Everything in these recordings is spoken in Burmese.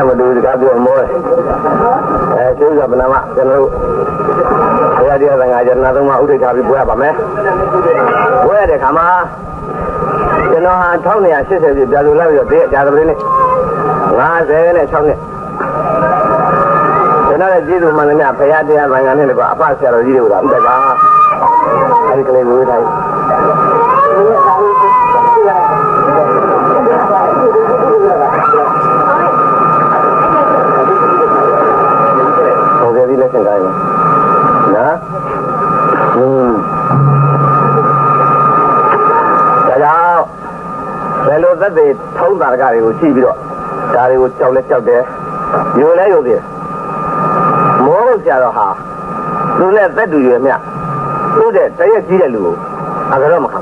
မတူတကားပြောမောကျိုးကဘနာမကျွန်တော်တို့ဘုရားတရားသံဃာကျန်နာသုံးပါးဥဒိဋ္ဌာပြီးပွဲရပါမယ်ပွဲရတဲ့ခါမှာကျွန်တော်ဟာ1980ပြည့်ပြာဆိုလာပြီးတော့ဒီကြာသပတေးနေ့56နှစ်ကျွန်တော်ရဲ့ကျေးဇူးမှန်သမျှဘုရားတရားသံဃာနဲ့လည်းကအဖဆရာတော်ကြီးတွေကဥဒ္ဒကအဲဒီကလေးကိုတိုင်းဒီလက်ဆင့်ကိုင်းနော်ဒါကြောင့်ဘယ်လိုသက်သေထုံးတာကတွေကိုကြည့်ပြီးတော့ဒါတွေကိုကြောက်လဲကြောက်တယ်ယိုလဲယိုတယ်မောဟုတ်ကြတော့ဟာသူနဲ့သက်တူရွယ်မြသူ့တဲ့တရက်ကြီးတဲ့လူကိုအကတော့မခံ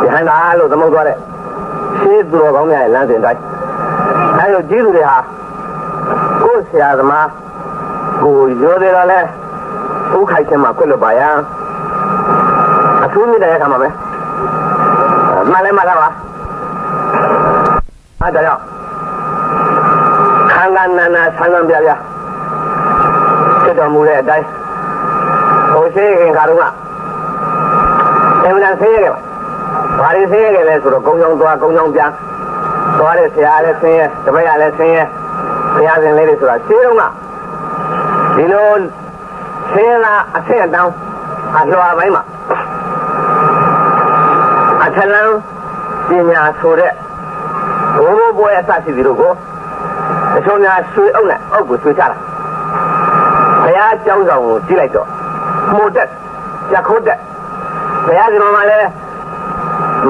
ဒီဟန်တာလို့သမုတ်သွားတဲ့ရှင်းသူတော်ကောင်းများရဲ့လမ်းစဉ်တိုင်းအဲလိုကြီးသူတွေဟာကိုယ်ဆရာသမားကိုရိုးတယ်တော့လဲဥခိုက်ချင်းမှာခွတ်လို့ပါရအထူးမြင့်တဲ့အခါမှာပဲမှန်လဲမှန်လားပါအဲဒါကြောင့်ခန္ဓာနာနာဆန်းဆန်းပြပြဖြစ်တော်မူတဲ့အတိုင်းဟိုရှိခင်ခါတော့ကအမှန်တန်ဆင်းရဲခဲ့ပါဘာတွေဆင်းရဲခဲ့လဲဆိုတော့ကုန်းချောင်းသွားကုန်းချောင်းပြန်သွားတဲ့ဆရာလည်းဆင်းရဲတပည့်ရလည်းဆင်းရဲဘုရားရှင်လေးတွေဆိုတာရှင်းတော့ကဒီလိုဆင်းလာအဆင့်အတောင်းအလွှာပိုင်းမှာအထလန်းပညာဆိုတဲ့ဘိုးဘိုးပွဲအစရှိသည်တို့ကိုတချို့များဆွေအုပ်နဲ့အုပ်ကိုဆွေချတာဘုရားကျောင်းဆောင်ကိုကြည့်လိုက်တော့မှုတက်ရခိုးတက်ဘုရားရှင်မှာလည်း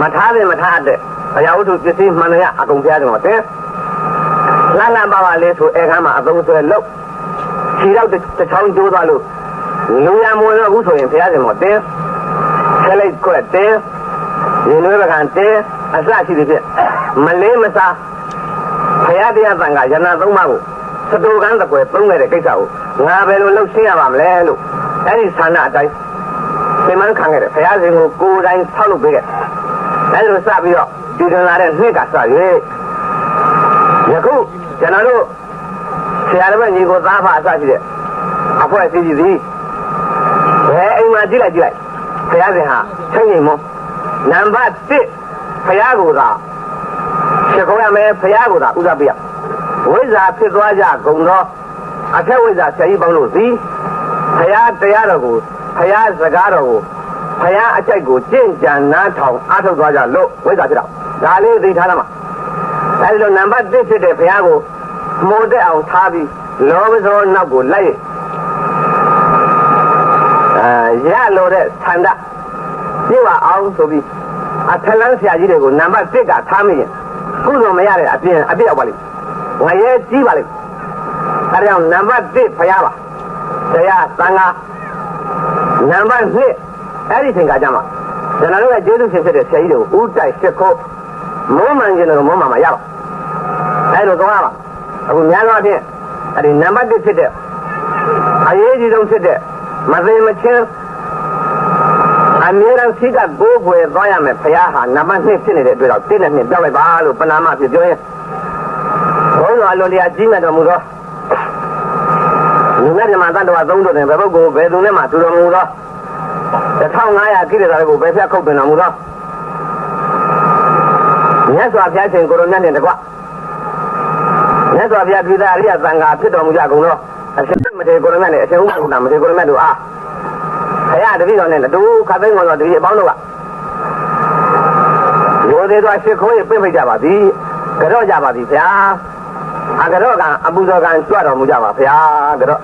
မထားတယ်မထားတဲ့ဘုရားဝတ္ထုပစ္စည်းမှန်တယ်အကုန်ဘုရားရှင်မှာတဲ့လှလှပပလေးဆိုအဲခန်းမှာအသုံးဆွဲလို့ခြေတော့တစ်ချောင်းကျိုးသွားလို့လူရမဝင်တော့ဘူးဆိုရင်ဘုရားရှင်မောတင်းဆဲလိုက်ခွက်တင်းရင်နွေးပကံတင်းအစရှိသည်ဖြင့်မလေးမစားဘုရားတရားသံဃာယနာသုံးပါးကိုသတူကန်းတကွယ်သုံးခဲ့တဲ့ကိစ္စကိုငါဘယ်လိုလုပ်ရှင်းရပါမလဲလို့အဲ့ဒီဌာနအတိုင်းသင်္မန်းခံခဲ့တယ်ဘုရားရှင်ကိုကိုယ်တိုင်ဆောက်လုပ်ပေးခဲ့အဲ့လိုစပြီးတော့ဒီတွင်လာတဲ့နှစ်ကစ၍ယခုကျွန်တော်တို့ဆရာတော်ညီကိုသားဖအစရှိတဲ့အဖွဲ့အစည်းကြီးသည်ဘယ်အိမ်မှာကြည့်လိုက်ဘုရားရှင်ဟာချင်းရင်မောနံပါတ်1ဘုရားကိုသာဖြစ်ခေါ်ရမယ်ဘုရားကိုသာဥဒပိယဝိဇ္ဇာဖြစ်သွားကြကုန်သောအထက်ဝိဇ္ဇာဆရာကြီးပေါင်းတို့သည်ဘုရားတရားတော်ကိုဘုရားစကားတော်ကိုဘုရားအကြိုက်ကိုကြင်ကြံနားထောင်အားထုတ်သွားကြလို့ဝိဇ္ဇာဖြစ်တော့ဒါလေးသိထားရမှာအဲဒီလိုနံပါတ်1ဖြစ်တဲ့ဘုရားကိုမိုးတက်အောင်ထားပြီးလောဘဇောနောက်ကိုလိုက်ရလို့တဲ့ဆန္ဒပြည့်ဝအောင်ဆိုပြီးအထလန်းဆရာကြီးတွေကိုနံပါတ်1ကထားမိရင်ကုသိုလ်မရတဲ့အပြည့်ရောက်ပါလိမ့်ငရဲကြီးပါလိမ့်အဲဒါကြောင့်နံပါတ်1ဘုရားပါတရားသံဃာနံပါတ်2အဲ့ဒီသင်္ကာကြမှာကျွန်တော်တို့ရဲ့ကျေးဇူးရှင်ဖြစ်တဲ့ဆရာကြီးတွေကိုဥတိုက်စစ်ခိုးမိုးမှန်ကျင်လို့မိုးမှန်မှာရပါအဲလိုသွားပါအခုများသောအားဖြင့်အဲဒီနံပါတ်1ဖြစ်တဲ့အရေးကြီးဆုံးဖြစ်တဲ့မသိမချင်းအမြဲတမ်းစိတ်ကကိုယ်ဖွယ်သွားရမယ်ဘုရားဟာနံပါတ်2ဖြစ်နေတဲ့အတွက်တော့1နဲ့2ပြောက်လိုက်ပါလို့ပဏာမဖြစ်ပြောရင်ဘုန်းတော်အလွန်တရာကြီးမြတ်တော်မူသောလူနဲ့ဓမ္မသတ္တဝါ3တို့တွင်ဘယ်ပုဂ္ဂိုလ်ဘယ်သူနဲ့မှတူတော်မူသော1500ကိလေသာတွေကိုဘယ်ဖြတ်ခုတ်ပင်တော်မူသောမြတ်စွာဘုရားရှင်ကိုရိုမြတ်နဲ့တကွမြတ်စွာဘုရားပြည်သားအရိယသံဃာဖြစ်တော်မူကြကုန်သောအရှင်မထေရကိုရမြတ်နဲ့အရှင်ဥပ္ပန္နမထေရကိုရမြတ်တို့အားဘုရားတပည့်တော်နဲ့တူခသိန်းတော်တပည့်အပေါင်းတို့ကရိုသေသောရှ िख ိုးရပြင့်ဖိတ်ကြပါသည်ကြော့ကြပါသည်ဗျာအကြော့ကအပူဇော်ကံကြွတော်မူကြပါဗျာကြော့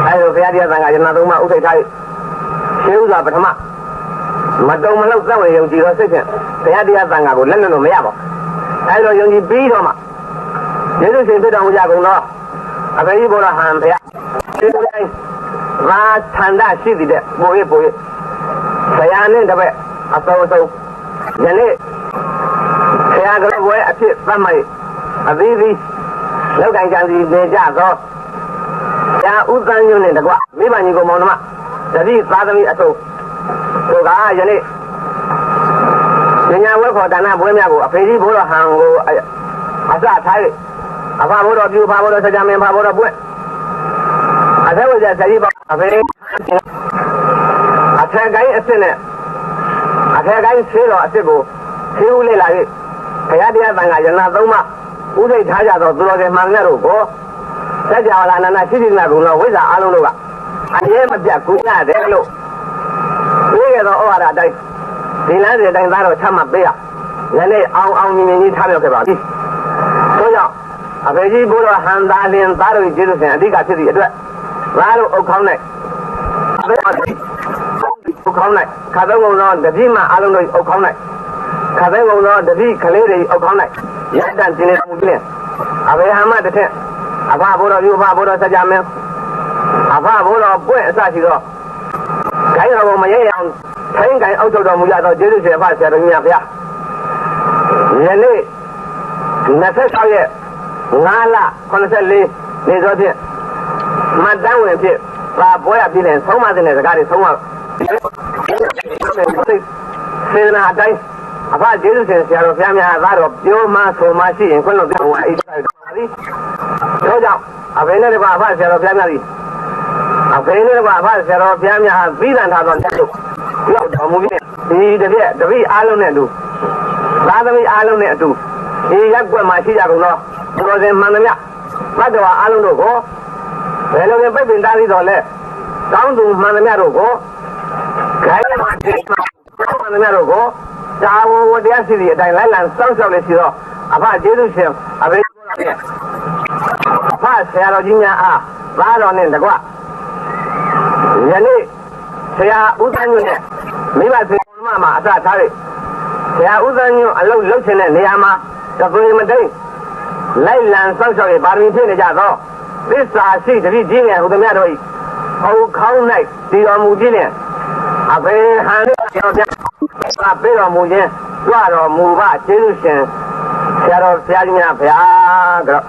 အဲလိုဘုရားတရားသံဃာယနာသုံးပါးဥထိတ်ထားရှင်းဥစွာပထမမတုံမလောက်သက်ဝင်ယုံကြည်သောစိတ်ဖြင့်ဘုရားတရားသံဃာကိုလက်လွတ်လို့မရပါဘူးအဲလိုယုံကြည်ပြီးတော့မှယေရှုရှင်ဖြစ်တော်မူကြကုန်သောအဘိဓိဗုဒ္ဓဟံဘုရားဒီတိုင်းရာသန္တာရှိသည်တဲ့ပို့ရဆရာနဲ့တပည့်အစုံယနေ့ဆရာကလေးဝဲအဖြစ်သတ်မှတ်အသီးသီးလောက်ကံကြံစီနေကြသောဆရာဥသန်းညွန့်နဲ့တကွမိဘညီကိုမောင်နှမတတိသာသမီအစုံတို့ကယနေ့ယ ညာဝဲခေါ်တဏ္ဍပွဲများကိုအဖေကြီးဘိုးတော်ဟန်ကိုအစထား၍အဖဘိုးတော်ပြူဖဘိုးတော်စကြမင်းဖဘိုးတော်ပွင့်အသက်ဝိဇ္ဇာဆရာပေါ့အဖေအထက်ကိုင်းအစ်စ်နဲ့အထက်ကိုင်းဆေးတော်အစ်စ်ကိုဆေးဦးလေးလာ၍ဘုရားတရားသံဃာယနာသုံးပါးဥဒိတ်ထားကြသောသူတော်ကမှန်များတို့ကိုစัจ java လာနာနာရှိရှိနာကုံတော်ဝိဇ္ဇာအလုံးတို့ကအမြဲမပြတ်ကုရတယ်လို့ပြေးရသောဩဝါဒအတိုင်းဒီလမ်းစဉ်တိုင်းသားတော်ချမှတ်ပေးရယနေ့အောင်မြင်ကြီးထားပြောခဲ့ပါပြီဆိုကြောင့်အဖေကြီးဘိုးတော်ဟန်သားလင်းသားတို့ကျေးဇူးရှင်အဓိကဖြစ်သည့်အတွက်သားတို့အုတ်ခေါင်း၌အဖေအုတ်ခေါင်း၌ခါသုံးကုန်သောတတိမအလုံးတို့အုတ်ခေါင်း၌ခါသုံးကုန်သောတတိကလေးတွေအုတ်ခေါင်း၌ရတန်တင်နေမှုဖြင့်အဖေဟာမတစ်ထက်အဖဘိုးတော်ယူဖဘိုးတော်စကြမင်းအဖဘိုးတော်ပွင့်အစရှိသောဂိုင်းတော်မရဲအောင်ထိုင်းဂိုင်းအောက်ထုတ်တော်မူရသောကျေးဇူးရှင်အဖဆရာတော်ကြီးများဗျာယနေ့26ရက်5လ84နေသောဖြင့်မတ်တန်းဝင်ဖြစ်ပါပွဲရပြည်လင်ဆုံးမတဲ့စကားတွေဆုံးမစေနာအတိုင်းအဖကျေးဇူးရှင်ဆရာတော်ဘုရားများသားတော်ပြောမှဆိုမှရှိရင်ခွင့်လွှတ်ပြဝါအိတ်တော်ပါသည်ဒါကြောင့်အဖေနဲ့တကွာအဖဆရာတော်ဘုရားများသည်အဖေနဲ့တကွာအဖဆရာတော်ဘုရားများဟာပြီးသံထားသောတက်လို့ပြောတော်မူပြီးဒီတပြည့်တပိအားလုံးနဲ့အတူသာသမီအားလုံးနဲ့အတူဒီရက်ွက်မှာရှိကြကုန်သောဘုရားရှင်မှန်သမျှမတ်တော်အားလုံးတို့ကိုဘယ်လိုလဲပြည့်ပင်သားပြီးတော့လဲတောင်းသူမှန်သမျှတို့ကိုဂိုင်းမှာဒီမှန်သမျှတို့ကိုသာဝဝတရားစီအတိုင်းလိုက်လံစောင့်ရှောက်လေရှိသောအဖကျေးဇူးရှင်အဖေအဖဆရာတော်ကြီးများအားသားတော်နဲ့တကွယနေ့ဆရာဦးသန်းညွန့်နဲ့မိဘဆွေမမှာအစထား၍ဆရာဦးသန်းညွန့်အလုပ်လုပ်ချင်တဲ့နေရာမှာတပွေမတိတ်လိုက်လံစောင့်ရှောက်ရပါရမီဖြစ်နေကြသောသစ္စာရှိတတိကြီးငယ်ဟူသည်များတို့၏ဟောခေါင်း၌တည်တော်မူခြင်းနဲ့အဖေဟန်နဲ့တော်ပြပေးတော်မူခြင်းကြွတော်မူပါကျေးဇူးရှင်ဆရာတော်ဘုရားကြီးများဗျာကတော့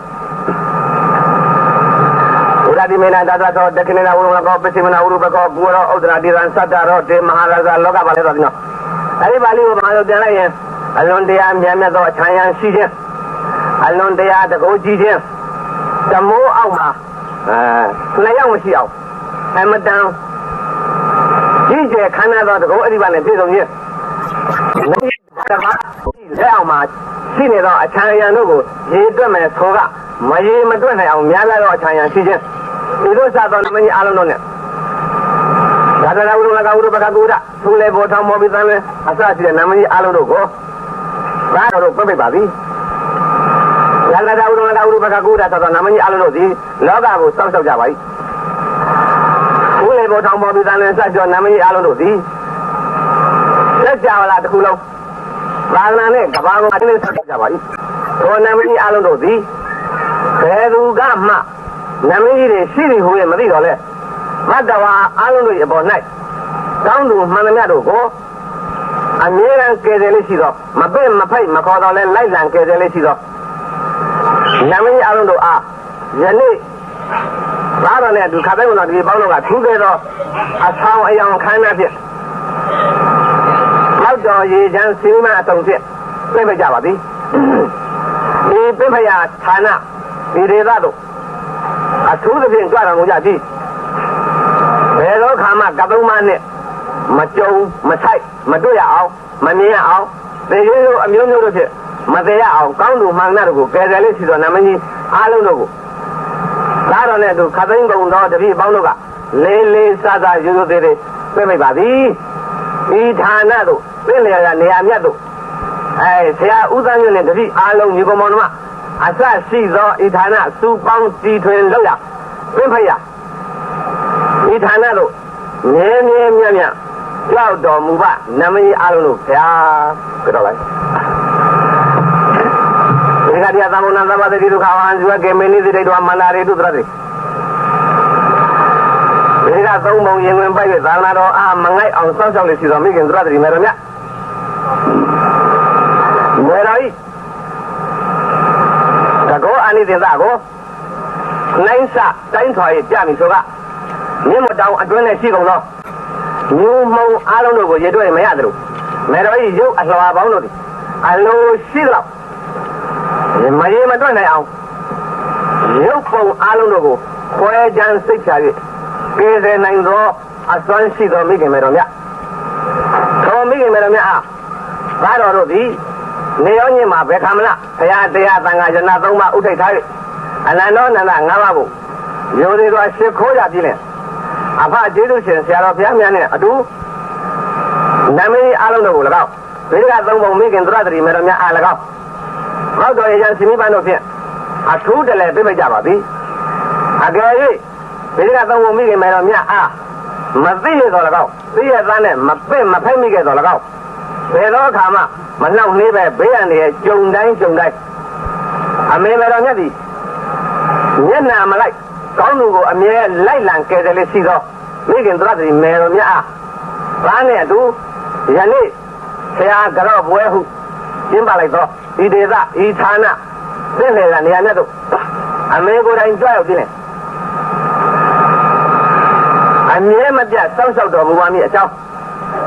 ဘုရားဒီမေနာသာသောတက္ကနေနာဝုံကောပစိမနာဝရုပကောဘူရောဥဒရာဒီရန်သတ္တရောတေမဟာရာဇလောကပါလေတော်ဒီနော်အဲဒီပါဠိကိုဘာလို့ပြန်လိုက်ရင်အလွန်တရားမြတ်မြတ်သောအချမ်းရန်ရှိခြင်းအလွန်တရားတကိုးကြီးခြင်းဓမ္မိုးအောက်မှာနှစ်ယောက်မရှိအောင်အမတန်ကြီးကျယ်ခမ်းနားသောတကိုးအဓိပ္ပာယ်နဲ့ပြည့်စုံခြင်းလက်အောင်မှာရှိနေသောအချမ်းရန်တို့ကိုရေတွက်မယ်ဆိုကမရေမတွက်နိုင်အောင်များလာသောအချမ်းရန်ရှိခြင်းဒီလိုစသောနမကြီးအားလုံးတို့နဲ့ဒါတရာဝုလကဝုပကကုဒသူလေဘောထောင်းမောပိသံလေအစရှိတဲ့နမကြီးအားလုံးတို့ကိုဘာတော်တို့ပြပိတ်ပါသည်ဒါတရာဝုလကဝုပကကုဒသောနမကြီးအားလုံးတို့သည်လောကကိုစောင့်ရှောက်ကြပါ၏သူလေဘောထောင်းမောပိသံလေစကြောနမကြီးအားလုံးတို့သည်လက်ကြလာတစ်ခုလုံးသာသနာနဲ့ကဘာကိုအတင်းဆက်ကြပါ၏သောနမကြီးအားလုံးတို့သည်ဘယ်သူကမှနမကြီးတွေရှိတယ်ဟိုရဲ့မသိတော့လဲမတ္တဝါအားလုံးတို့အပေါ်၌တောင်းသူမှန်သမျှတို့ကိုအမြဲတမ်းကယ်တယ်လို့ရှိတော့မပင့်မဖိတ်မခေါ်တော့လဲလိုက်လံကယ်တယ်လို့ရှိတော့နမကြီးအားလုံးတို့အားယနေ့သားတော်နဲ့အတူခါတိုင်းကတော့ဒီပေါင်းတော့ကထူးခဲ့တော့အဆောင်အယောင်ခမ်းနားဖြင့်လောက်တော်ရေချမ်းစီမံအတုံဖြင့်ပြည့်ပြကြပါသည်ဒီပြည့်ဖရာဌာနဒီဒေသတို့အထူးသဖြင့်ကြွတော်မူကြသည်ဘယ်တော့ခါမှကပုံးမနဲ့မကြုံမဆိုင်မတွေ့ရအောင်မမြင်ရအောင်သေရိုးရိုးအမျိုးမျိုးတို့ဖြင့်မသေးရအောင်ကောင်းသူမှန်တဲ့တို့ကိုကယ်တယ်လို့ရှိတော်နာမကြီးအားလုံးတို့ကိုသားတော်နဲ့သူခသိန်းကုန်တော်တပည့်ပေါင်းတို့ကလေးလေးစားစားရိုးရိုးသေးသေးပြည့်မိပါသည်ဒီဌာနတို့ပြည့်လျာကနေရာမြတ်တို့ဆရာဦးသန်းညွန့်နဲ့တပည့်အားလုံးညီကောင်မောင်တို့အစရှိသောဤဌာနစူပေါင်းတည်ထွင်လောက်ရပြင့်ဖရဤဌာနတို့မြဲမြဲမြတ်မြတ်ကြောက်တော်မူပါနမကြီးအားလုံးတို့ဗျာကြတော့လိုက်ဒီကတရားသမုဏသဘာဝတိဒုက္ခဝဟံဇဝကေမေနိတိတောမန္တာရေတုတရတိဒီကသုံးပုံရင်ဝင်ပိုက်၍သာနာတော်အားမငိုက်အောင်စောင့်ရှောက်လေရှိတော်မိခင်သရတိမေတော်မြတ်မေတော်ဤတကောအနိသင်္သကိုနိုင်စတိုင်းထွာ၍ပြမိဆိုကမြင့်မတောင်အတွင်းနဲ့ရှိကုန်သောမြူမုံအားလုံးတို့ကိုရေတွက်မရသလို မေတော်ကြီးရုပ်အလှော်ပေါင်းတို့ဒီအလိုရှိတော့မရေမတွက်နိုင်အောင်ရုပ်ပုံအားလုံးတို့ကိုခွဲခြမ်းစိတ်ချ၍ကဲတဲ့နိုင်သောအစွမ်းရှိသောမိခင်မေတော်မြတ်သောမိခင်မေတော်မြတ်အားဘာတော်တို့သည်နေရောညင်မှာဘယ်ခါမလားဘုရားတရားသံဃာယနာ၃ပါးဥထိတ်ထား၍အနန္တောနန္ဒ၅ပါးကိုရိုသေသောရှ िख ိုးရပြီလေအဖကျေးဇူးရှင်ဆရာတော်ဘုရားမြတ်နဲ့အတူနာမည်အားလုံးတို့ကို၎င်းဗေဒကသုံးပုံမိခင်သရတ္တိမေတော်မြတ်အား၎င်းဘောက်တော်ရကျန်စီမိပန်းတို့ဖြင့်အထူးတလဲပြိပိတ်ကြပါသည်အကယ်၍ဗေဒကသုံးပုံမိခင်မေတော်မြတ်အားမသိရတော်၎င်းသိရသားနဲ့မပင့်မဖိတ်မိခဲ့တော်၎င်းဘယ်တော့အခါမှမနှောက်နှေးပဲဘေးရန်တွေကြုံတိုင်းအမေမေတော်မြတ်သည်မျက်နှာမလိုက်ကောင်းသူကိုအမြဲလိုက်လံကယ်တယ်လို့ရှိသောမိခင်သရတ္တိမေတော်မြတ်အားဘာနဲ့အတူယနေ့ဆရာကြော့ပွဲဟုကျင်းပလိုက်သောဒီဒေသဤဌာနသင်္လေကနေရာမြတ်တို့အမေကိုယ်တိုင်ကြွရောက်ခြင်းနဲ့အမြဲမပြတ်စောင့်ရှောက်တော်မူပါမည်အကြောင်း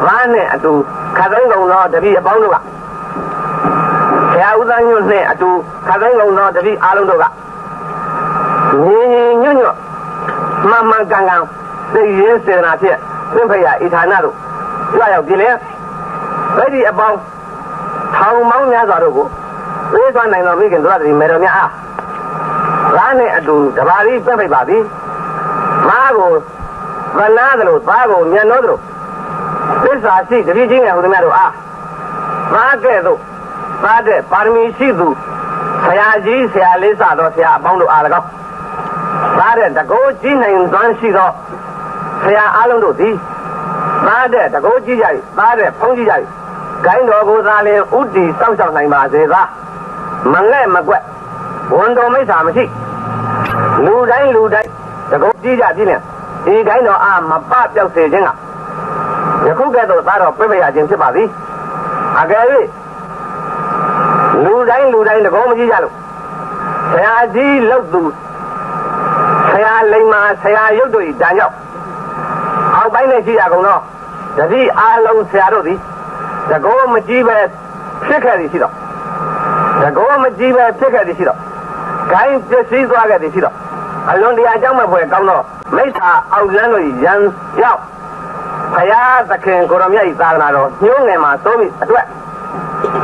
ဘာနဲ့အတူခတ်သိမ်းကုန်သောတပည့်အပေါင်းတို့ကဆရာဦးသားညွန့်နဲ့အတူခတ်သိမ်းကုန်သောတပည့်အားလုံးတို့ကညီညွတ်မှန်ကန်သိရင်းစေတနာဖြင့်သင်္ဖေယဤဌာနတို့ကြွရောက်ခြင်းလေဗိဓိအပေါင်းထောင်ပေါင်းများစွာတို့ကိုသိသွမ်းနိုင်သောမိခင်တို့သည်မေတော်များအားဘာနဲ့အတူတပါးလေးပြတ်ပိတ်ပါသည်မားကိုဗနာသလိုသားကိုမျက်နှာသလိုသစ္စာရှိတတိချင်းငယ်ဟူသည်များတို့အားဘာကဲ့သို့သားတဲ့ပါရမီရှိသူဆရာကြီးဆရာလေးစသောဆရာအပေါင်းတို့အား၎င်းသားတဲ့တကောကြီးနိုင်သွမ်းရှိသောဆရာအားလုံးတို့သည်သားတဲ့တကောကြီးကြ၏သားတဲ့ဖုံးကြီးကြ၏ဂိုင်းတော်ကိုသာလင်ဥတီစောင့်ရှောက်နိုင်ပါစေသာမငဲ့မကွက်ဝန်တော်မိစ္ဆာမရှိလူတိုင်းတကောကြီးကြပြီနဲ့ဒီဂိုင်းတော်အားမပပြောက်စေခြင်းကယခုကဲ့သို့သားတော်ပြိပိယခြင်းဖြစ်ပါသည်အကယ်၍လူတိုင်းတကောမကြီးကြလို့ဆရာကြီးလောက်သူဆရာလိမ္မာဆရာရုပ်တို့ဤတန်ကြောက်အောက်ပိုင်းနဲ့ရှိရကုန်တော့တတိအားလုံးဆရာတို့သည်တကောမကြီးပဲဖြစ်ခဲ့သည်ရှိတော့တကောမကြီးပဲဖြစ်ခဲ့သည်ရှိတော့ဂိုင်းပစ္စည်းသွားခဲ့သည်ရှိတော့အလွန်တရာအကြောင်းမဲ့ဖွယ်ကောင်းတော့မိစ္ဆာအောက်လန်းတို့ရန်ရောက်ဘုရားသခင်ကိုရမြတ်ဤသာသနာတော်ညှိုးငယ်မှာသိုးပြီးအတွက်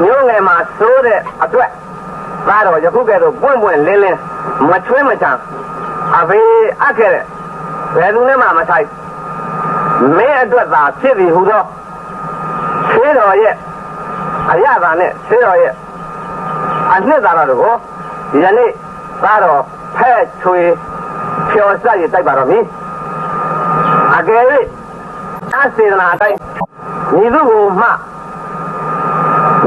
ညှိုးငယ်မှာသိုးတဲ့အတွက်သားတော်ယခုကဲ့သို့ပွင့်လင်းမချွေးမချမ်းအဖေအပ်ခဲ့တဲ့ဘယ်သူနဲ့မှမဆိုင်မင်းအတွက်သာဖြစ်ပြီဟူသောဆေးတော်ရဲ့အရသာနဲ့ဆေးတော်ရဲ့အနှစ်သာရတို့ကိုယနေ့သားတော်ဖဲ့ချွေဖြော်စရတိုက်ပါတော့မည်အကယ်၍အစေတနာအတိုင်းညီသူကိုမှ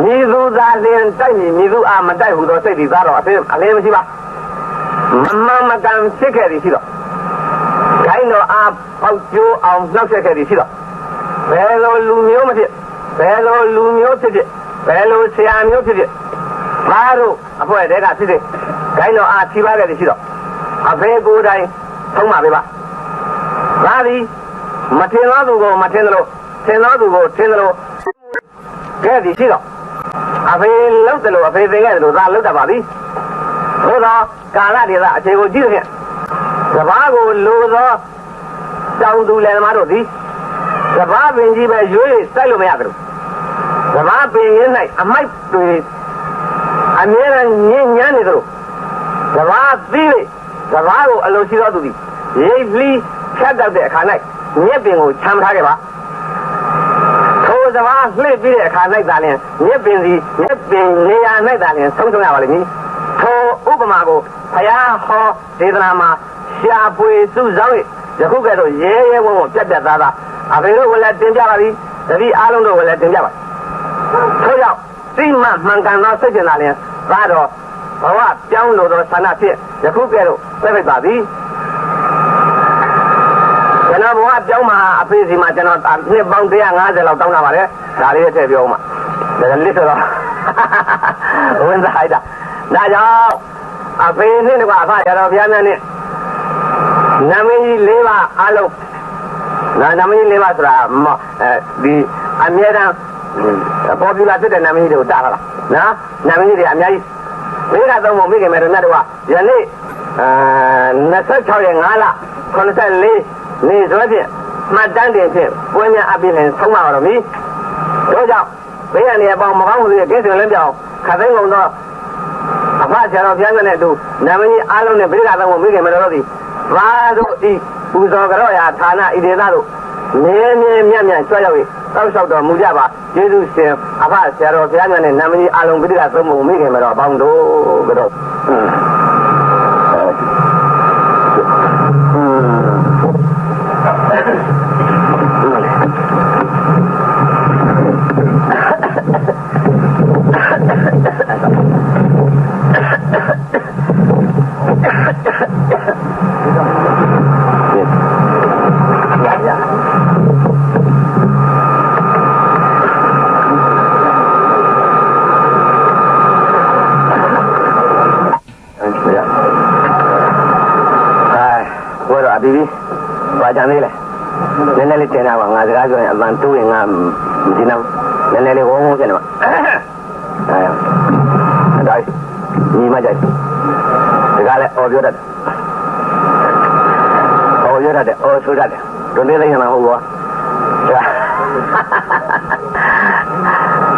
ညီသူသာလင်တိုက်ညီသူအားမတိုက်ဟူသောစိတ်ဒီသားတော်အလင်းမရှိပါမကန်ဖြစ်ခဲ့သည်ရှိတော့ဂိုင်းတော်အားပေါက်ကျိုးအောင်နှောက်ဆက်ခဲ့သည်ရှိတော့ဘယ်လိုလူမျိုးမဖြစ်ဘယ်လိုလူမျိုးဖြစ်ဖြစ်ဘယ်လိုဆရာမျိုးဖြစ်ဖြစ်ဘာတို့အဖွဲ့တဲကဖြစ်ဖြစ်ဂိုင်းတော်အားထိပါခဲ့သည်ရှိတော့အဖေကိုယ်တိုင်ထုံးပါပဲပါဒါသည်မထင်သောသူကိုမထင်သလိုထင်သောသူကိုထင်သလိုကဲသည်ရှိတော့အဖေလှုပ်တယ်လို့အဖေသိခဲ့တယ်လို့သာလှုပ်တတ်ပါသည်သို့သောကာလဒေသအခြေကိုကြည့်ဖြင့်ကဘာကိုလိုသောတောင်သူလယ်သမားတို့သည်ကဘာပင်ကြီးပဲရွေးစိုက်လို့မရကြဘူးကဘာပင်ရင်း၌အမိုက်တွေအမြဲတမ်းညဉ့်ညမ်းနေသလိုကဘာသီးလေကဘာကိုအလိုရှိသောသူသည်ရိပ်လှီးဖြတ်တောက်တဲ့အခါ၌မြက်ပင်ကိုချမ်းထားခဲ့ပါထိုစဘာလှည့်ပြီးတဲ့အခါ၌သာလျှင်မြက်ပင်နေရာ၌သာလျှင်ဆုံးရှုံးရပါလိမ့်မည်ထိုဥပမာကိုဘုရားဟောဒေသနာမှာရှားပွေစုဆောင်၍ယခုကဲ့သို့ရဲဝံ့ပြတ်သားအဖေတို့ကလည်းတင်ပြပါပြီတတိအားလုံးတို့ကလည်းတင်ပြပါထို့ကြောင့်သိမှမှန်ကန်သောစိတ်ကျင်သာလျှင်သာတော့ဘဝပြောင်းလို့သောဆန္ဒဖြင့်ယခုကဲ့သို့ပြပိတ်ပါသည်ကျွန်တော်ဘဝပြောင်းမှာအဖေစီမှာကျွန်တော်နှစ်ပေါင်း150လောက်တောင်းတာပါလေဒါလေးထည့်ပြောဦးမှာဒါလစ်ဆိုတော့ဝင်စားလိုက်တာဒါကြောင့်အဖေနဲ့ကအဖရတော်ဘုရားများနဲ့နာမည်ကြီး၄ပါးအားလုံးနာမည်ကြီး၄ပါးဆိုတာဒီအမြဲတမ်း ပေါ်ပြလာဖြစ်တဲ့နာမည်တွေကိုတားလာလားနော်နာမည်တွေအများကြီးမိကသုံးပုံမိခင်မယ်တို့မြတ်တို့ကယနေ့26ရက်5လ84နေ့စွဲဖြင့်မှတ်တမ်းတင်ဖြင့်ပွဲများအပြည့်လင်ဆုံးမတော်မူတို့ကြောင့်ဘေးရန်နေအပေါင်းမကောင်းမှုတွေကိစ္စလင်းပြောင်းခသိန်းကုန်သောအဖဆရာတော်ဘုရားရှင်နဲ့အတူနာမည်အားလုံးနဲ့မိကသုံးပုံမိခင်မယ်တို့သည်ဘာတို့ဤပူဇော်ကြောရာဌာနဣဒေသတို့မြဲမြဲမြတ်မြတ်ကြွရောက်၍တောက်လျှောက်တော်မူကြပါကျေးဇူးရှင်အဖဆရာတော်ဘုရားရှင်နဲ့နာမည်အားလုံးမိကသုံးပုံမိခင်မယ်တို့အပေါင်းတို့ကတော့ဘာကြမ်းလေးလဲနည်းနည်းလေးတင်တာပါငါစကားပြောရင်အပန်တိုးရင်ငါမကြည့်တော့နည်းနည်းလေးဝုန်းဝုန်းဖြစ်နေပါဒါညီမကြိုက်ဒီကလည်းအော်ပြောတတ်အော်ပြောတတ်အော်ဆိုတတ်ဒုနေသိနေမှာဟုတ်ဘော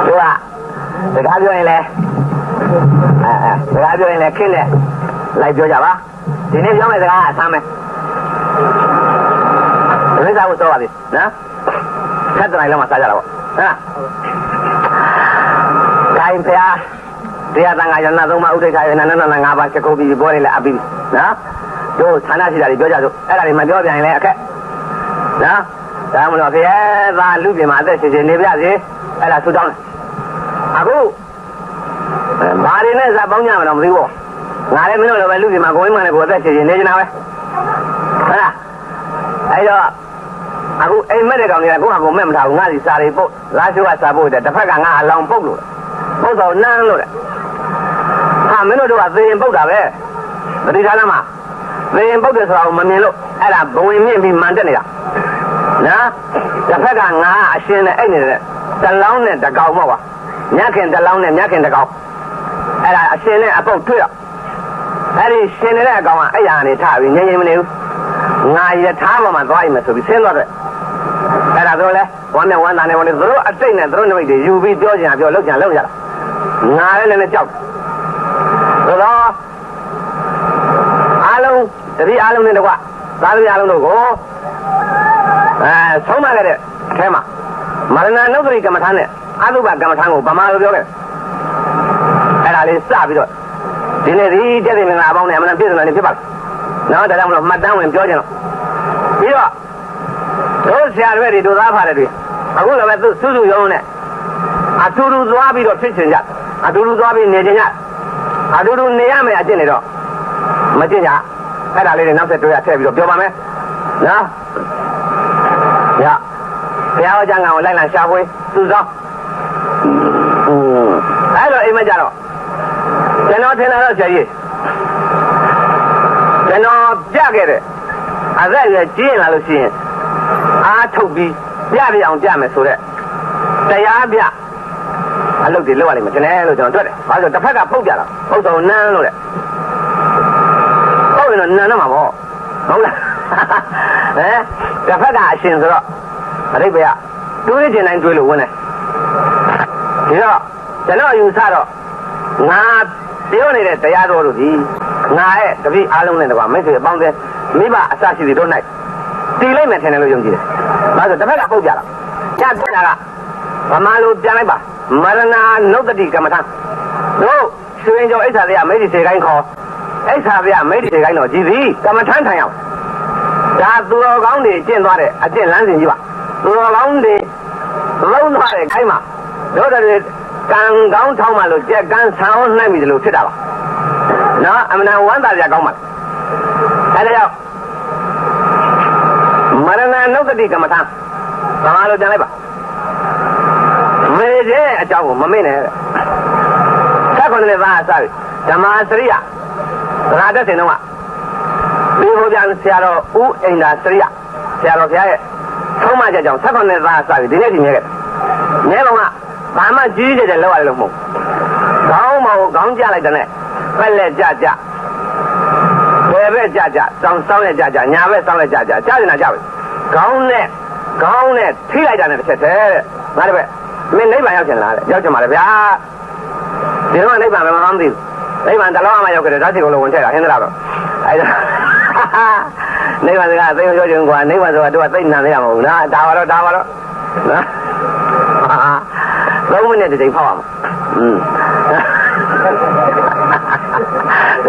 သူကစကားပြောရင်လည်းစကားပြောရင်လည်းခင်းတယ်လိုက်ပြောကြပါဒီနေ့ပြောမယ့်စကားအဆမ်းမယ်ရိစ္ဆာကိုစောပါသေးနော်ဆက်တနိုင်လုံးမှာစားကြတာပေါ့ဟုတ်လားခိုင်ဖျားတရားသံဃာယနာသုံးပါဥဒိဋ္ဌာယနာန၅ပါးချက်ကုပ်ပြီးပေါ်နေလဲအပ်ပြီးနော်တို့ဌာနရှိတာတွေပြောကြစို့အဲ့ဒါတွေမပြောပြန်ရင်လည်းအခက်နော်ဒါမှမဟုတ်ဖေသာလူပြင်မှာအသက်ရှင်ရှင်နေပြစေအဲ့ဒါဆူတောင်းတယ်အခုဘာတွေနဲ့ဇာပေါင်းကြမှာတော့မသိဘူးငါလည်းမင်းတို့လည်းပဲလူပြင်မှာကိုယ်မှလည်းကိုယ်အသက်ရှင်ရှင်နေကြတာပဲဟုတ်လားအဲ့တော့အခုအိမ်မက်တဲ့ကောင်တွေကကိုယ့်ဟာကိုယ်မက်မထားဘူးငါစီစာတွေပုတ်လားရှိုးကစာပုတ်တယ်တစ်ဖက်ကငါအလောင်းပုတ်လို့ပုတ်တော့နန်းလို့တဲ့ဟာမင်းတို့ကသေရင်ပုတ်တာပဲပဋိဌာန်းမှာသေရင်ပုတ်တယ်ဆိုတာကိုမမြင်လို့အဲ့ဒါဘဝင်မြင့်ပြီးမှန်တက်နေတာနော်တစ်ဖက်ကငါအရှင်နဲ့အဲ့နေတဲ့တလောင်းနဲ့တကောင်ပေါ့ကွာမြတ်ခင်တလောင်းနဲ့မြတ်ခင်တကောင်အဲ့ဒါအရှင်နဲ့အပုတ်တွေ့တော့အဲ့ဒီရှင်နေတဲ့အကောင်ကအဲ့ရကနေထပြီးငြိမ်ငြိမ်မနေဘူးငါရထားပေါ်မှာသွားရင်မဆိုပြီးဆင်းသွားတယ်အဲ့ဒါတို့လဲဝမ်းမြောက်ဝမ်းသာနေဝင်သူတို့အတိတ်နဲ့သူတို့နိမိတ်တွေယူပြီးပြောကြတာပြောလောက်ကြလောက်ကြတာငါလည်းလည်းကြောက်တော့အားလုံးတတိအားလုံးနဲ့တကွသာသမီအားလုံးတို့ကိုဆုံးမခဲ့တဲ့အထဲမှာမရဏနုဒ္ဒရိကမ္မထာနဲ့အတုပကမ္မထာကိုဗမာလိုပြောခဲ့အဲ့ဒါလေးစပြီးတော့ဒီနေ့ဒီတက်တဲ့မင်္ဂလာအပေါင်းနဲ့အမှန်ပြည့်စုံတယ်ဖြစ်ပါလားနော်ဒါကြောင့်မလို့မှတ်တမ်းဝင်ပြောကြတော့ပြီးတော့တို့ဆရာတွေတို့သားဖားတယ်တွေအခုလည်းပဲသူစုစုရုံးနဲ့အတူတူသွားပြီးတော့ဖြစ်ချင်ကြအတူတူသွားပြီးနေချင်ကြအတူတူနေရမယ်အကျင့်နေတော့မကျင့်ကြအဲ့ဒါလေးတွေနောက်ဆက်တွဲရထည့်ပြီးတော့ပြောပါမယ်နော်ညဘုရားဟောကြားငံကိုလိုက်လံရှာဖွေစုဆောင်းအဲ့လိုအိမ်မကြတော့ကျွန်တော်ထင်တာတော့ဆရာကြီးကျွန်တော်ပြခဲ့တဲ့အသက်အရွယ်ကြီးရင်လာလို့ရှိရင်အားထုတ်ပြီးပြပြအောင်ပြမယ်ဆိုတော့တရားပြအလုပ်တွေလုပ်ရလိမ့်မယ်ကျွန်တော်လို့ကျွန်တော်တွေ့တယ်။ဘာလို့တစ်ဖက်ကပုတ်ပြတာပုတ်တော့နန်းလို့တဲ့ပုတ်ရင်တော့နန်းတော့မှာပေါ့ဟုတ်လားဟမ်တစ်ဖက်ကအရှင်ဆိုတော့အရိပ်ပဲကတွေးကျင်တိုင်းတွေးလို့ဝင်တယ်ဒီတော့ကျွန်တော်ယူဆတော့ငါပြောနေတဲ့တရားတော်တို့ဒီငါရဲ့တပည့်အားလုံးနဲ့တကွာမိတ်ဆွေအပေါင်းအသင်းမိဘအစရှိတွေတို့၌တည်လိုက်မယ်ထင်တယ်လို့ယုံကြည်တယ်။ဘာလို့တစ်ဖက်ကပုတ်ကြတာ။ညပြတာကဗမာလိုပြန်လိုက်ပါမရဏနုဒ္ဒတိကမ္မထာတို့ရွှေကျော်အိဋ္ဌာရမိတ်ဒီစေကိုင်းခေါ်အိဋ္ဌာရမိတ်ဒီစေကိုင်းတော်ကြည်သည်ကမ္မထာထိုင်အောင်ဒါသူတော်ကောင်းတွေကျင့်သွားတဲ့အကျင့်လမ်းစဉ်ကြီးပါသူတော်ကောင်းတွေလုံးသွားတဲ့ခိုင်းမှာတို့တဲ့ကံကောင်းထောင်းမှလို့ကြက်ကန်းဆံအောင်နှိုက်မိတယ်လို့ဖြစ်တာပါနော်အမှန်ဝမ်းသာကြကောင်းပါအဲဒါကြောင့်မရဏနုဒ္ဒတိကမ္မထာဘာမှလို့ပြန်လိုက်ပါမေတဲ့အကြောင်းကိုမမေ့နဲ့ဆက်ခွန်လည်းသားအစပြီဓမ္မစရိယသရတတ်စင်တော့ကဒီဘုရားဆရာတော်ဦးအိန္ဒာစရိယဆရာတော်ဘုရားရဲ့ဆုံးမချက်ကြောင့်ဆက်ခွန်လည်းသားအစပြီဒီနေ့ဒီမြဲခဲ့မြဲလုံးက ဘာမှကြီးကြီးကျယ်ကျယ်လောက်ရတယ်လို့မဟုတ်ခေါင်းမဟုတ်ခေါင်းကြလိုက်တဲ့နဲ့ဖက်လက်ကြကြဘယ်ဘက်ကြကြစောင်းနဲ့ကြကြညာဘက်စောင်းနဲ့ကြကြကြားနေတာကြပဲခေါင်းနဲ့ထိလိုက်တာနဲ့တစ်ချက်တည်းတဲ့ငါတပည့်မင်းနိဗ္ဗာန်ရောက်ချင်လားတဲ့ရောက်ချင်ပါလေဗျာဒီတော့နိဗ္ဗာန်မမှမသိဘူးနိဗ္ဗာန်တလောမှရောက်ကြတယ်ဓာတ်စီကိုလုံးဝင်ထည့်တာဟင်းသလားတော့အဲဒါနိဗ္ဗာန်ကသိပြောချင်ကွာနိဗ္ဗာန်ဆိုတာသူကသိနာနေရမဟုတ်လားဒါပါတော့နော်3 မိနစ်တစ်ချိန်ဖောက်အောင်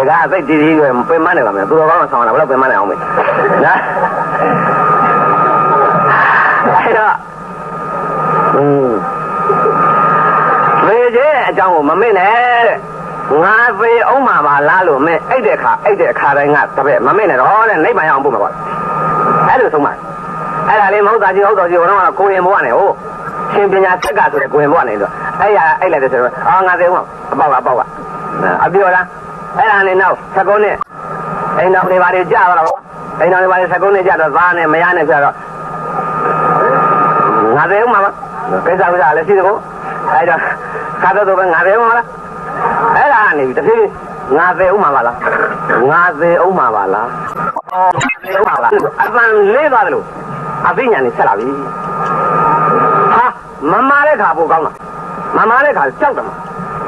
ဒါကသိတည်တည်ရွယ်ပင်မနေပါမယ်သူတော်ကောင်းဆောင်တာဘယ်တော့ပင်မနေအောင်မေးနော်အဲ့တော့မေးခြင်းအကြောင်းကိုမမေ့နဲ့တဲ့ငါသေအောင်မှာပါလားလို့မင်းအိတ်တဲ့အခါတိုင်းကတပည့်မမေ့နဲ့တော့တဲ့နိဗ္ဗာန်ရောက်အောင်ပို့မှာပါအဲ့လိုဆုံးပါအဲ့ဒါလေးမဟုတ်တာကြီးဘုတော့ကိုရင်ဘဝနဲ့ဟိုရှင်ပညာသက်ကဆိုတဲ့ကိုရင်ဘဝနဲ့ဆိုအဲ့လိုက်တဲ့ဆိုတော့ငါသေအောင်အပေါက်အပြောလားအဲ့ဒါနဲ့နောက်19နှစ်အိမ်တော်တွေဘာတွေကြာတော့အိမ်တော်တွေဘာတွေ19နှစ်ကြာတော့သားနဲ့မယားနဲ့ဆိုတော့ငါသေအောင်မှာပါကိစ္စလည်းရှိတယ်ကိုအဲ့တော့ကားတော့ပဲငါသေအောင်မလားအဲ့ဒါကနေတဖြည်းငါသေအောင်မှာပါလားငါသေအောင်မှာပါလားသေအောင်မှာလားအပန်လေးသွားတယ်လို့အသိဉာဏ်နဲ့ဆက်လာပြီဟာမမားတဲ့ခါပိုကောင်းလားမမားတဲ့ခါကြောက်တယ်မှာ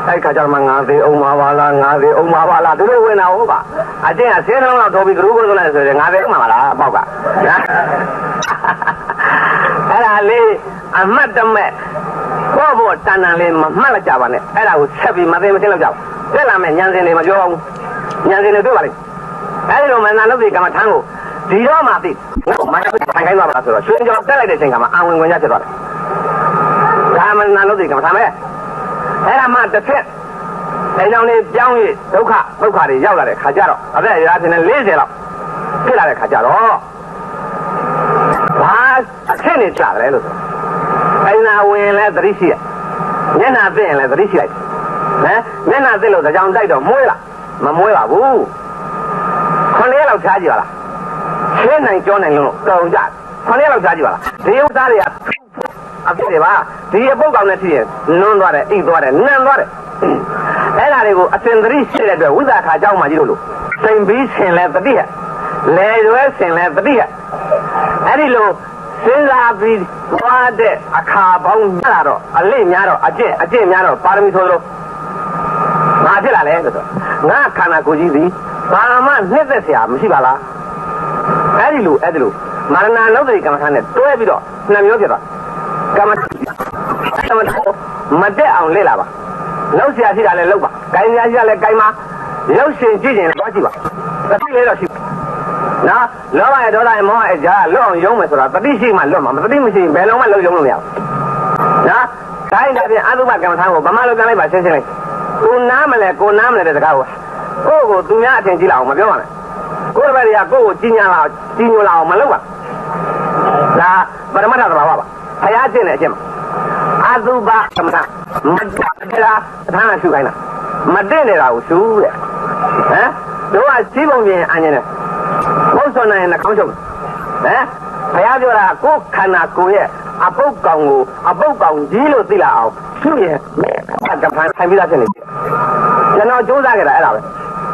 အဲ့ခါကျတော့ငါသေအောင်မှာပါလားငါသေအောင်မှာပါလားသူတို့ဝင်တာဟုတ်ပါအတင်းကဆင်းလုံးတော့တော်ပြီကရူးကုန်းလိုက်ဆိုရင်ငါသေအောင်မှာပါလားအပေါက်ကအဲ့ဒါလေးအမှတ်တမဲ့ဘောတန်တန်လေးမမှတ်လိုက်ကြပါနဲ့အဲ့ဒါကိုဆက်ပြီးမသိမသိလောက်ကြဘူးတက်လာမဲ့ညံစင်တွေမပြောအောင်ညံစင်တွေတွေ့ပါလိမ့်အဲ့ဒီလိုမန္တန်လုပ်ပြီးကမ္မထမ်းကိုဒီတော့မှသိမန္တန်ထိုင်ခိုင်းသွားပါလားဆိုတော့ရွှေကြောတက်လိုက်တဲ့အချိန်ကမှအဝင်ဝင်ရဖြစ်သွားတယ်ဒါမန္တန်လုပ်ပြီးကမ္မထမ်းပဲအဲ့ဒါမှတစ်ဖြစ်အိမ်တော်လေးပြောင်းရဒုက္ခတွေရောက်လာတဲ့ခါကျတော့အသက်အရွယ်အချင်းနဲ့40လောက်ဖြစ်လာတဲ့ခါကျတော့ဘာအခက်နေကြတယ်လို့ဆိုအိမ်သာဝင်လဲသတိရှိရမျက်နှာသိရင်လဲသတိရှိလိုက်မျက်နှာသိလို့ကြောင်တိုက်တော့မွေးလားမမွေးပါဘူး9 ရက်လောက်ချားကြည့်ပါလားရှင်းနိုင်ကြောနိုင်လို့တုံကြ9 ရက်လောက်ချားကြည့်ပါလားဒီဥသားတွေကအဖြစ်တွေပါဒီအပုတ်ကောင်နဲ့ဖြစ်ရင်နွန်းသွားတယ်အိတ်သွားတယ်နန်းသွားတယ်အဲ့ဒါတွေကိုအစင်သတိရှိတဲ့အတွက်ဝိဇာခါเจ้าမှကြီးလို့စိန်ပြီးဆင်လဲသတိဟဲ့လေရွယ်ဆင်လဲသတိဟဲ့အဲ့ဒီလိုစဉ်းစားပြီးသွားတဲ့အခါပေါင်းများတော့အလေးများတော့အကျင့်များတော့ပါရမီဆိုလို့ငါဖြစ်လာလဲဆိုတော့ငါခန္ဓာကိုယ်ကြီးသည်ဘာမှနှစ်သက်เสียမရှိပါလားအဲ့ဒီလိုမာရဏလောကီကမ္မထာနဲ့တွဲပြီးတော့2 မျိုးဖြစ်သွားကမ္မမတက်အောင်လေ့လာပါလောက်เสียရှိတာလဲလောက်ပါဂိုင်းများရှိတာလဲဂိုင်းပါလောက်ရှင်ကြည့်ရင်တော့ကြည့်ပါသတိလေးတော့ရှိနော်လောဘရဲ့ဒေါသရဲ့မောဟရဲ့ကြားလွတ်အောင်ယုံမယ်ဆိုတာတတိရှိမှလွတ်မှာမတတိမရှိရင်ဘယ်လုံးမှလုံးယုံလို့မရဘူးနော်တိုင်းဒါဖြင့်အတုပကမ္မထာကိုဗမာလိုပြန်လိုက်ပါရှင်းလိုက်ကိုနားမလဲတဲ့စကားကိုသူများအထင်ကြီးလာအောင်မပြောပါနဲ့ကိုယ်တပည့်တွေကကိုယ့်ကိုကြီးညိုလာအောင်မလုပ်ပါဒါပရမတ္ထသဘာဝပါဘုရားကျင့်တဲ့အချက်မှာအတုပကမ္မထာမတလားအထာရှုခိုင်းတာမတင်နေတာကိုရှုတဲ့တို့ကစီးပုံပြင်အញ្ញနဲ့ဘုရားနိုင်နှခေါင်းချုပ်ဘုရားပြောတာကိုယ်ခန္ဓာကိုယ်ရဲ့အပုတ်ကောင်ကိုအပုတ်ကောင်ကြီးလို့သိလာအောင်ရှုရင်ကပ္ပန်ထိုင်ပြီးသားဖြစ်နေတယ်ကျွန်တော်ကြိုးစားခဲ့တာအဲ့ဒါပဲ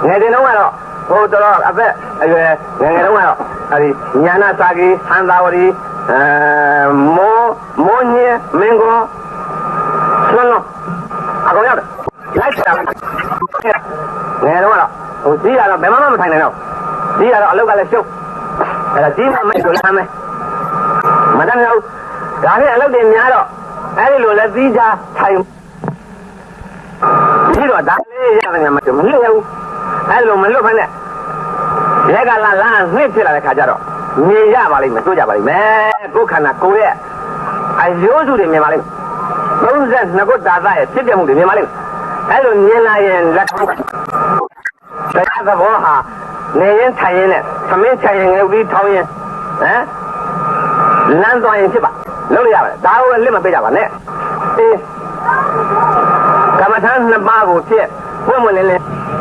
ငယ်တင်တုန်းကတော့ဟိုတော်အသက်အရွယ်ငယ်တုန်းကတော့အဲဒီညာနာစာကြီးဟန်သာဝရီမိုးညင်းမင်းကောဆွမ်းလုံးအကောင်ရောက်တယ်လိုက်တာငယ်တုန်းကတော့ဟိုကြီးရတော့ဘယ်မှမထိုင်နိုင်တော့ကြီးရတော့အလုတ်ကလည်းရှုပ်အဲ့ဒါကြီးမှမိုက်ကိုလမ်းမယ်မတန်းတော့ဒါနဲ့အလုတ်တွေများတော့အဲ့ဒီလိုလဲသီးခြားထိုင်ပြီးတော့ဒါလေးရတယ်မလွတ်ဘူးအဲ့လိုမလွတ်ဖ ೇನೆ လက်ကလာနှစ်ဖြစ်လာတဲ့ခါကျတော့မြင်ရပါလိမ့်မယ်တွေ့ကြပါလိမ့်မယ်ကိုယ်ခန္ဓာကိုယ်ရဲ့အယိုးစုတွေမြင်ပါလိမ့်မယ်32ခုတာသရဲ့ဖြစ်ပြမှုတွေမြင်ပါလိမ့်မယ်အဲ့လိုမြင်လာရင်လက်ခံတရားသဘောဟာနေရင်ထိုင်ရင်နဲ့သမင်းထိုင်ရင်ငယ်ပြီးထောင်းရင်လမ်းသွားရင်ဖြစ်ပါလုပ်လို့ရပါတယ်ဒါကိုလက်မပေးကြပါနဲ့ကမ္မထာ2 ပါးကိုဖြစ်ပွင့်လင်း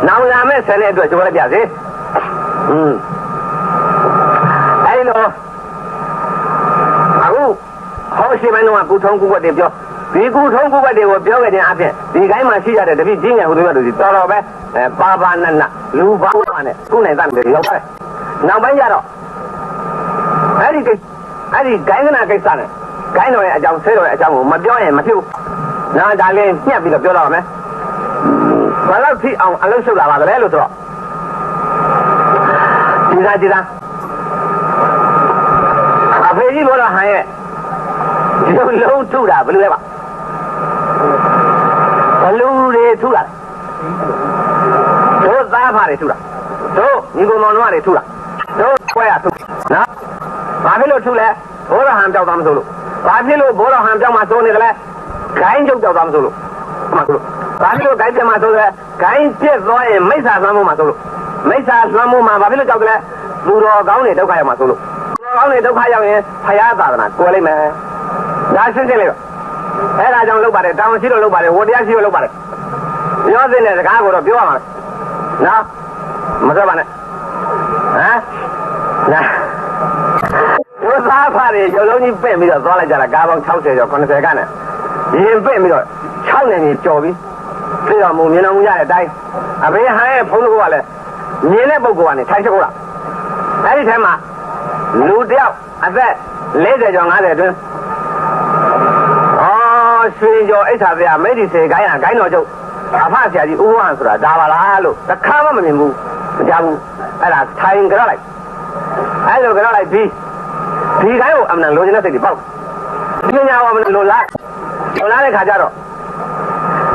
နောင်လာမဲ့ဆယ်တဲ့အတွက်ကြိုးလိုက်ပြစေအဲ့လိုအခုဟောရှိပိုင်းတော့ကုထုံးကုဝတ်တွေပြော ဒီကူထုံးကူပတ်တွေကိုပြောခဲ့ခြင်းအပြင်ဒီကိုင်းမှာရှိရတဲ့တပိကြီးငယ်ဟိုတို့တို့တော်တော်ပဲပါပါနနလူပါပါနဲ့ကုနိုင်တဲ့တွေရောက်ပါတယ်နောက်ပိုင်းကျတော့အဲ့ဒီဂိုင်းကနာကိစ္စနဲ့ဂိုင်းတော်ရဲ့အကြောင်းဆေးတော်ရဲ့အကြောင်းကိုမပြောရင်မဖြစ်ဘူးနားဒါလေးညှက်ပြီးတော့ပြောတော့မယ်ဘာလို့ဖြစ်အောင်အလုပ်ရှုပ်လာပါလဲလို့ဆိုတော့ဒီသားအဖေကြီးဘောတော်ဟန်ရဲ့ဒီလုံးထုတာဘယ်လိုလဲပါဘလူတွေထုတာတို့သားဖာတွေထုတာတို့ညီကောင်မောင်တို့တွေထုတာတို့ခွဲရထုနော်ဘာဖြစ်လို့ထုလဲဘောတော်ဟန်ပြောက်သွားမစိုးလို့ဘာဖြစ်လို့ဘောတော်ဟန်ပြောက်မှစိုးနေတယ်လဲဂိုင်းကျုပ်ပြောက်သွားမစိုးလို့ဘာဖြစ်လို့ဂိုင်းပြတ်မှစိုးလဲဂိုင်းပြတ်သွားရင်မိစ္ဆာလွှမ်းမှုမှစိုးလို့မိစ္ဆာလွှမ်းမှုမှဘာဖြစ်လို့ကြောက်တယ်လဲလူတော်ကောင်းတွေဒုက္ခရောက်မှစိုးလို့ကောင်းတွေဒုက္ခရောက်ရင်ဖယားသာသနာကိုယ်လိုက်မယ်ဒါရှင်းလေးတော့အဲ့ဒါကြောင့်လုပ်ပါတယ်တောင်းရှိလို့လုပ်ပါတယ်ဝတရားရှိလို့လုပ်ပါတယ်ပြောတဲ့စကားကိုတော့ပြောရမှာနော်မပြောပါနဲ့ဟမ်နာဝသားဖားတွေရုပ်လုံးကြီးပင့်ပြီးတော့သွားလိုက်ကြတာကားပေါင်း60ကျော်90ကနဲ့ရင်ပင့်ပြီးတော့6နေကြီးကြော်ပြီးပြီးတော့မြင်တော်မူရတဲ့အတိုင်းအဘေးဟန်ရဲ့ဖုန်းကလည်းမြင်တဲ့ပုဂ္ဂိုလ်ကနေထိုင်ချက်ကိုလားအဲ့ဒီထဲမှာလူတယောက်အသက်40ကျော်50အတွင်းရွှေကျော်အိဋ္ဌာဗျာမိတ်ဒီစေကိုင်းဟာဂိုင်းတော်ကျုပ်အဖဆရာကြီးဦးဝမ်းဆိုတာဒါပါလားလို့တခါမှမမြင်ဘူးမကြဘူးအဲ့ဒါထိုင်ကြရလိုက်အဲ့လိုကြရလိုက်ပြီးဒီကိုင်းကိုအမှန်လိုချင်တဲ့စိတ်တွေပေါက်ပညာဝမလိုလားတဲ့ခါကျတော့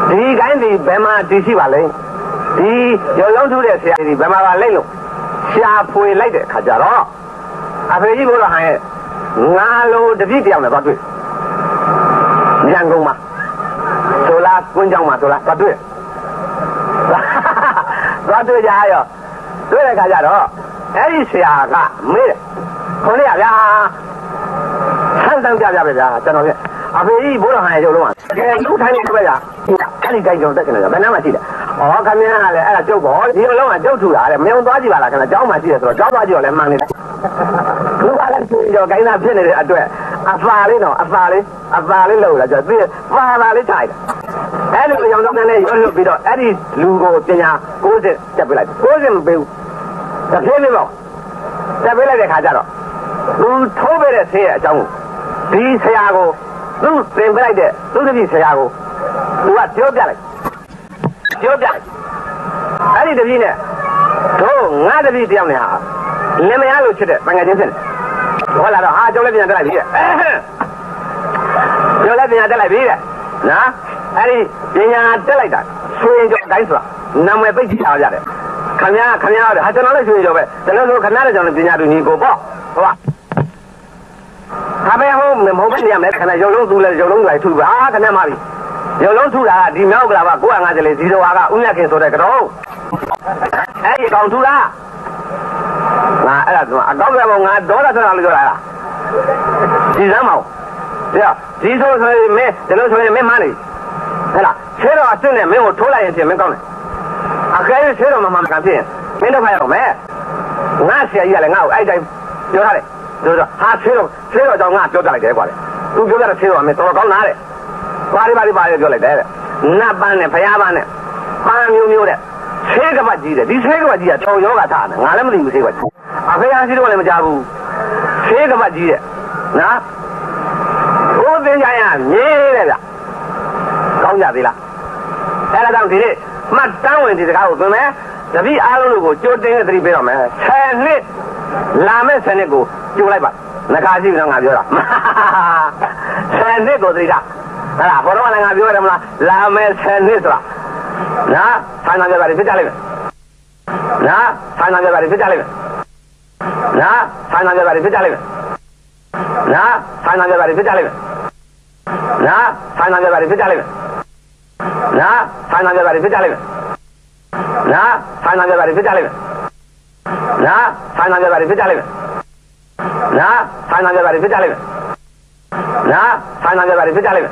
ဒီကိုင်းဒီဘယ်မှာတည်ရှိပါလဲဒီရုပ်လုံးထုတဲ့ဆရာကြီးဘယ်မှာပါလဲလို့ရှာဖွေလိုက်တဲ့ခါကျတော့အဖေကြီးဘိုးတော်ဟန်ရဲ့ငါလိုတပည့်တယောက်နဲ့သွားတွေ့ရန်ကုန်မှာဆိုလားကွင်းကြောင်းမှာဆိုလားသွားတွေ့ကြရောတွေ့တဲ့ခါကျတော့အဲ့ဒီဆရာကမေးတယ်ခေါင်းလေးဗျာဆန်းတန်းပြပဲဗျာကျွန်တော်ကအဖေကြီးဘိုးတော်ဟန်ရဲ့ရုပ်လုံးကတကယ်လူထိုင်းနေပဲဗျာအဲ့ဒီကြိုက်ကြောင်တက်နေတာဘယ်နှမ်းမှရှိတယ်ဩခင်ဗျားကလည်းအဲ့ဒါကျုပ်ပေါ့ဒီလုံးကကျုပ်ထူတာတဲ့မယုံသွားကြည့်ပါလားခင်ဗျာကျောင်းမှာရှိတယ်ဆိုတော့ကျောင်းသွားကြည့်တော့လည်းမှန်နေတယ်လူကလည်းကျော်ကိုင်းသားဖြစ်နေတဲ့အတွက်အသာလေးလောက်လာကြပြီးပါလာလေးထိုင်တယ်အဲ့လိုရောင်တော့နဲ့ရွတ်ပြီးတော့အဲ့ဒီလူကိုပညာ60တက်ပေးလိုက်60မပေးဘူးတစ်ပြေးလေးပေါ့တက်ပေးလိုက်တဲ့ခါကျတော့သူထိုးပေးတဲ့ဆေးရဲ့အကြောင်းကိုဒီဆရာကိုသူသင်ပေးလိုက်တဲ့သူတပည့်ဆရာကိုသူကပြောပြလိုက်အဲ့ဒီတပည့်နဲ့တို့ငါတပည့်တယောက်နဲ့ဟာလင်မယားလို့ချစ်တဲ့ပင်ငယ်ချင်းဖြစ်တယ်ဟုတ်လားတော့ဟာကျောင်းလည်းပြန်တက်လိုက်ပြီတဲ့ကျောင်းလည်းပြန်တက်လိုက်ပြီတဲ့နော်အဲ့ဒီပညာတက်လိုက်တာဆွေကျော်တိုင်းဆိုတာနာမည်ပိတ်ကြည့်ထားကြတယ်ခင်ဗျားဟာကျွန်တော်လည်းဆွေကျော်ပဲကျွန်တော်ဆိုခင်ဗျားလည်းကျွန်တော်ပညာတူညီကိုပေါ့ဟုတ်ပါဟာပဲဟုတ်မဟုတ်ပဲနေရမယ်ခင်ဗျာရုပ်လုံးသူလည်းရုပ်လုံးလိုက်ထူပါခင်ဗျားမပြီရုပ်လုံးထူတာကဒီမြောက်ကလာပါ950လေး0ဟာကဥညက်ခင်ဆိုတဲ့ကတော့အဲ့ဒီကောင်ထူတာငါအဲ့ဒါအကောင်းဆုံးငါဒေါသဆန္ဒလို့ပြောတာလားဒီစမ်းမအောင်ဒီဆိုရင်မင်းဒီလိုဆိုရင်မင်းမနေဟဲ့လားဆေးတော်အစ်စ်နဲ့မင်းကိုထိုးလိုက်ရင်ပြင်မင်းကောင်းတယ်အခဲဆေးတော်မှမကန်ဖြစ်ရင်မင်းတော့ဖတ်ရအောင်မယ်ငါဆရာကြီးကလည်းငါ့ကိုအဲ့တိုင်းပြောထားတယ်ဆိုတော့ဟာဆေးတော်ကြောင့်ငါပြောပြလိုက်တယ်ကွာလေသူပြောပြတဲ့ဆေးတော်ကမင်းတော်တော်ကောင်းလားတဲ့ဘာတွေပြောလိုက်တယ်တဲ့နတ်ပန်းနဲ့ဖယားပန်းနဲ့ပန်းမျိုးတဲ့ဆေးကပတ်ကြီးတဲ့ဒီဆေးကပတ်ကြီးကတောင်ယောဂထားတယ်ငါလည်းမသိဘူးဆေးကပတ်ကြီးအဖေအားရှိတော့လည်းမကြဘူးဆေးကပတ်ကြီးတဲ့နော်ဘိုးသင်္ကြန်ရမြည်တဲ့ဗျကောင်းကြသေးလားအဲ့ဒါကြောင့်ဒီနေ့မှတ်တမ်းဝင်ဒီစကားကိုသွင်းမယ်တပည့်အားလုံးတို့ကိုကြိုတင်သတိပေးတော့မယ်10နှစ်လာမဲ့10နှစ်ကိုကြိုလိုက်ပါငါရှိပြီတော့ငါပြောတာ10နှစ်ကိုသတိထားဟဲ့လားဘောတော့လည်းငါပြောရတယ်မလားလာမဲ့10နှစ်ဆိုတာနော်ဆိုင်နာကြပါလိမ့်ဖြစ်ကြလိမ့်မယ်နော်ဆိုင်နာကြပါလိမ့်ဖြစ်ကြလိမ့်မယ်နော်ဆိုင်နာကြပါလိမ့်ဖြစ်ကြလိမ့်မယ်နော်ဆိုင်နာကြပါလိမ့်ဖြစ်ကြလိမ့်မယ်နော်ဆိုင်နာကြပါလိမ့်ဖြစ်ကြလိမ့်မယ်နော်ဆိုင်နာကြပါလိမ့်ဖြစ်ကြလိမ့်မယ်နော်ဆိုင်နာကြပါလိမ့်ဖြစ်ကြလိမ့်မယ်နော်ဆိုင်နာကြပါလိမ့်ဖြစ်ကြလိမ့်မယ်နော်ဆိုင်နာကြပါလိမ့်ဖြစ်ကြလိမ့်မယ်နော်ဆိုင်နာကြပါလိမ့်ဖြစ်ကြလိမ့်မယ်